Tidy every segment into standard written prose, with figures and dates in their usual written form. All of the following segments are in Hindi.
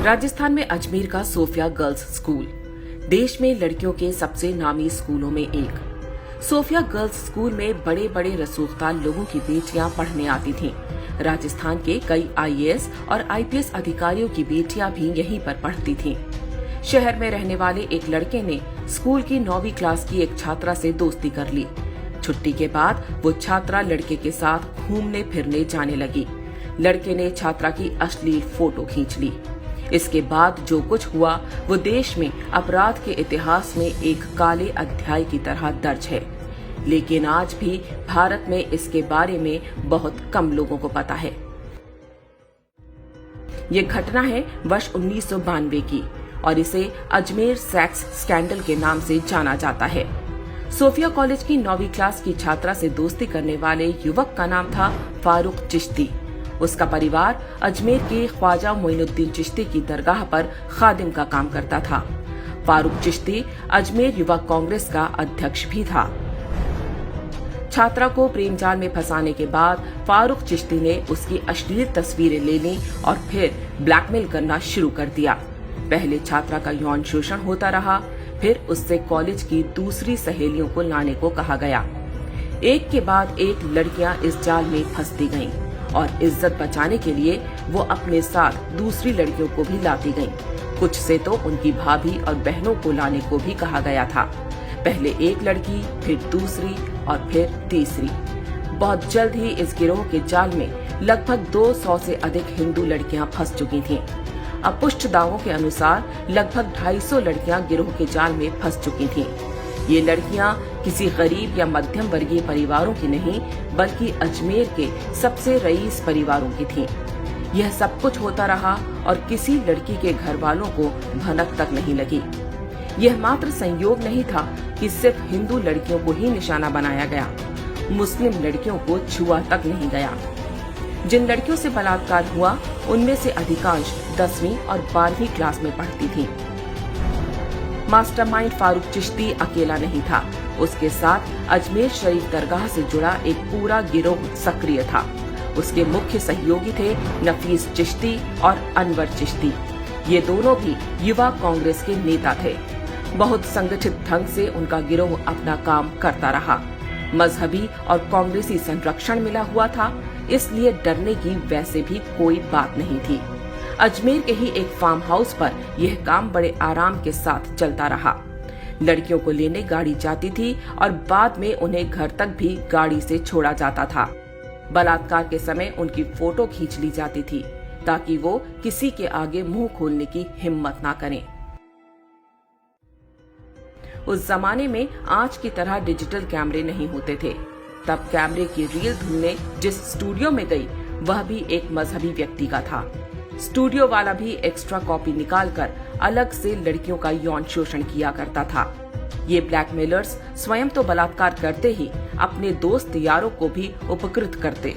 राजस्थान में अजमेर का सोफिया गर्ल्स स्कूल देश में लड़कियों के सबसे नामी स्कूलों में एक। सोफिया गर्ल्स स्कूल में बड़े बड़े रसूखदार लोगों की बेटियां पढ़ने आती थीं। राजस्थान के कई आईएएस और आईपीएस अधिकारियों की बेटियां भी यहीं पर पढ़ती थीं। शहर में रहने वाले एक लड़के ने स्कूल की 9वीं क्लास की एक छात्रा से दोस्ती कर ली। छुट्टी के बाद वो छात्रा लड़के के साथ घूमने फिरने जाने लगी। लड़के ने छात्रा की अश्लील फोटो खींच ली। इसके बाद जो कुछ हुआ वो देश में अपराध के इतिहास में एक काले अध्याय की तरह दर्ज है, लेकिन आज भी भारत में इसके बारे में बहुत कम लोगों को पता है। ये घटना है वर्ष 1992 की और इसे अजमेर सेक्स स्कैंडल के नाम से जाना जाता है। सोफिया कॉलेज की 9वीं क्लास की छात्रा से दोस्ती करने वाले युवक का नाम था फारूक चिश्ती। उसका परिवार अजमेर के ख्वाजा मोइनुद्दीन चिश्ती की दरगाह पर खादिम का काम करता था। फारूक चिश्ती अजमेर युवा कांग्रेस का अध्यक्ष भी था। छात्रा को प्रेम जाल में फंसाने के बाद फारूक चिश्ती ने उसकी अश्लील तस्वीरें ले ली और फिर ब्लैकमेल करना शुरू कर दिया। पहले छात्रा का यौन शोषण होता रहा, फिर उससे कॉलेज की दूसरी सहेलियों को लाने को कहा गया। एक के बाद एक लड़कियां इस जाल में फंसती गईं और इज्जत बचाने के लिए वो अपने साथ दूसरी लड़कियों को भी लाती गईं। कुछ से तो उनकी भाभी और बहनों को लाने को भी कहा गया था। पहले एक लड़की, फिर दूसरी और फिर तीसरी। बहुत जल्द ही इस गिरोह के जाल में लगभग 200 से अधिक हिंदू लड़कियां फंस चुकी थीं। अपुष्ट दावों के अनुसार लगभग 250 लड़कियां गिरोह के जाल में फंस चुकी थीं। ये लड़कियां किसी गरीब या मध्यम वर्गीय परिवारों की नहीं, बल्कि अजमेर के सबसे रईस परिवारों की थीं। यह सब कुछ होता रहा और किसी लड़की के घर वालों को भनक तक नहीं लगी। यह मात्र संयोग नहीं था कि सिर्फ हिंदू लड़कियों को ही निशाना बनाया गया, मुस्लिम लड़कियों को छुआ तक नहीं गया। जिन लड़कियों से बलात्कार हुआ उनमें से अधिकांश 10वीं और 12वीं क्लास में पढ़ती थीं। मास्टरमाइंड फारूक चिश्ती अकेला नहीं था, उसके साथ अजमेर शरीफ दरगाह से जुड़ा एक पूरा गिरोह सक्रिय था। उसके मुख्य सहयोगी थे नफीस चिश्ती और अनवर चिश्ती। ये दोनों भी युवा कांग्रेस के नेता थे। बहुत संगठित ढंग से उनका गिरोह अपना काम करता रहा। मजहबी और कांग्रेसी संरक्षण मिला हुआ था, इसलिए डरने की वैसे भी कोई बात नहीं थी। अजमेर के ही एक फार्म हाउस पर यह काम बड़े आराम के साथ चलता रहा। लड़कियों को लेने गाड़ी जाती थी और बाद में उन्हें घर तक भी गाड़ी से छोड़ा जाता था। बलात्कार के समय उनकी फोटो खींच ली जाती थी ताकि वो किसी के आगे मुंह खोलने की हिम्मत ना करें। उस जमाने में आज की तरह डिजिटल कैमरे नहीं होते थे। तब कैमरे की रील ढूंढने जिस स्टूडियो में गई वह भी एक मजहबी व्यक्ति का था। स्टूडियो वाला भी एक्स्ट्रा कॉपी निकालकर अलग से लड़कियों का यौन शोषण किया करता था। ये ब्लैकमेलर्स स्वयं तो बलात्कार करते ही अपने दोस्त यारों को भी उपकृत करते।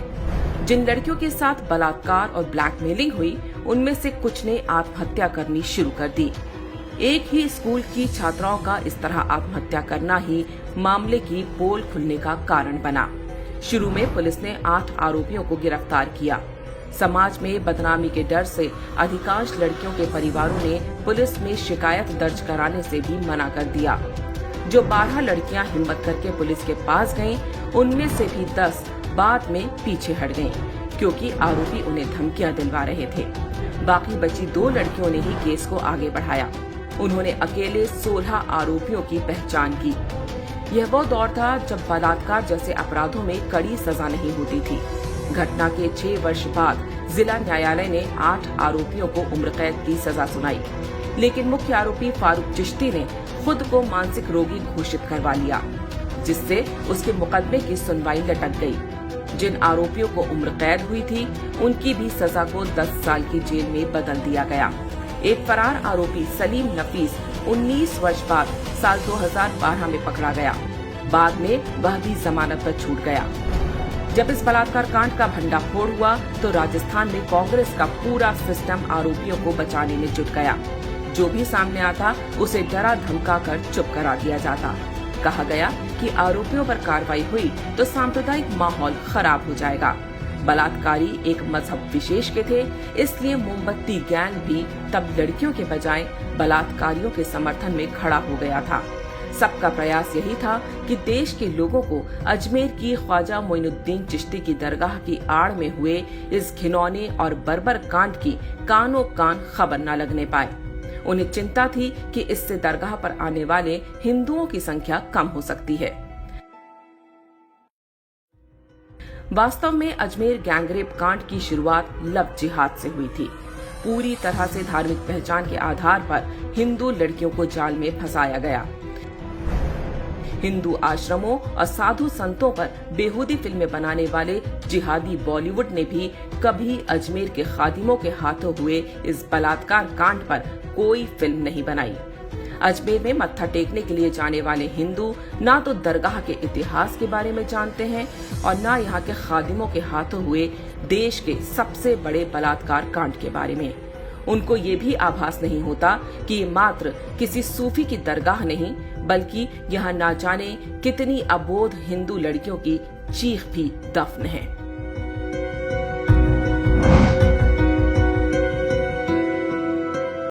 जिन लड़कियों के साथ बलात्कार और ब्लैकमेलिंग हुई उनमें से कुछ ने आत्महत्या करनी शुरू कर दी। एक ही स्कूल की छात्राओं का इस तरह आत्महत्या करना ही मामले की पोल खुलने का कारण बना। शुरू में पुलिस ने 8 आरोपियों को गिरफ्तार किया। समाज में बदनामी के डर से अधिकांश लड़कियों के परिवारों ने पुलिस में शिकायत दर्ज कराने से भी मना कर दिया। जो 12 लड़कियां हिम्मत करके पुलिस के पास गईं, उनमें से भी 10 बाद में पीछे हट गईं, क्योंकि आरोपी उन्हें धमकियां दिलवा रहे थे। बाकी बची 2 लड़कियों ने ही केस को आगे बढ़ाया। उन्होंने अकेले 16 आरोपियों की पहचान की। यह वो दौर था जब बलात्कार जैसे अपराधों में कड़ी सजा नहीं होती थी। घटना के 6 वर्ष बाद जिला न्यायालय ने 8 आरोपियों को उम्र कैद की सजा सुनाई, लेकिन मुख्य आरोपी फारूक चिश्ती ने खुद को मानसिक रोगी घोषित करवा लिया, जिससे उसके मुकदमे की सुनवाई लटक गई। जिन आरोपियों को उम्र कैद हुई थी उनकी भी सजा को 10 साल की जेल में बदल दिया गया। एक फरार आरोपी सलीम नफीस 19 वर्ष बाद साल 2012 में पकड़ा गया। बाद में वह भी जमानत पर छूट गया। जब इस बलात्कार कांड का भंडाफोड़ हुआ तो राजस्थान में कांग्रेस का पूरा सिस्टम आरोपियों को बचाने में जुट गया। जो भी सामने आता उसे डरा धमका कर चुप करा दिया जाता। कहा गया कि आरोपियों पर कार्रवाई हुई तो सांप्रदायिक माहौल खराब हो जाएगा। बलात्कारी एक मजहब विशेष के थे, इसलिए मोमबत्ती गैंग भी तब लड़कियों के बजाय बलात्कारियों के समर्थन में खड़ा हो गया था। सबका प्रयास यही था कि देश के लोगों को अजमेर की ख्वाजा मोइनुद्दीन चिश्ती की दरगाह की आड़ में हुए इस घिनौने और बर्बर कांड की कानों कान खबर न लगने पाए। उन्हें चिंता थी कि इससे दरगाह पर आने वाले हिंदुओं की संख्या कम हो सकती है। वास्तव में अजमेर गैंगरेप कांड की शुरुआत लव जिहाद से हुई थी। पूरी तरह से धार्मिक पहचान के आधार पर हिंदू लड़कियों को जाल में फंसाया गया। हिंदू आश्रमों और साधु संतों पर बेहूदी फिल्में बनाने वाले जिहादी बॉलीवुड ने भी कभी अजमेर के खादिमों के हाथों हुए इस बलात्कार कांड पर कोई फिल्म नहीं बनाई। अजमेर में मत्था टेकने के लिए जाने वाले हिंदू ना तो दरगाह के इतिहास के बारे में जानते हैं और ना यहाँ के खादिमों के हाथों हुए देश के सबसे बड़े बलात्कार कांड के बारे में। उनको ये भी आभास नहीं होता कि ये मात्र किसी सूफी की दरगाह नहीं, बल्कि यहाँ ना जाने कितनी अबोध हिंदू लड़कियों की चीख भी दफन है।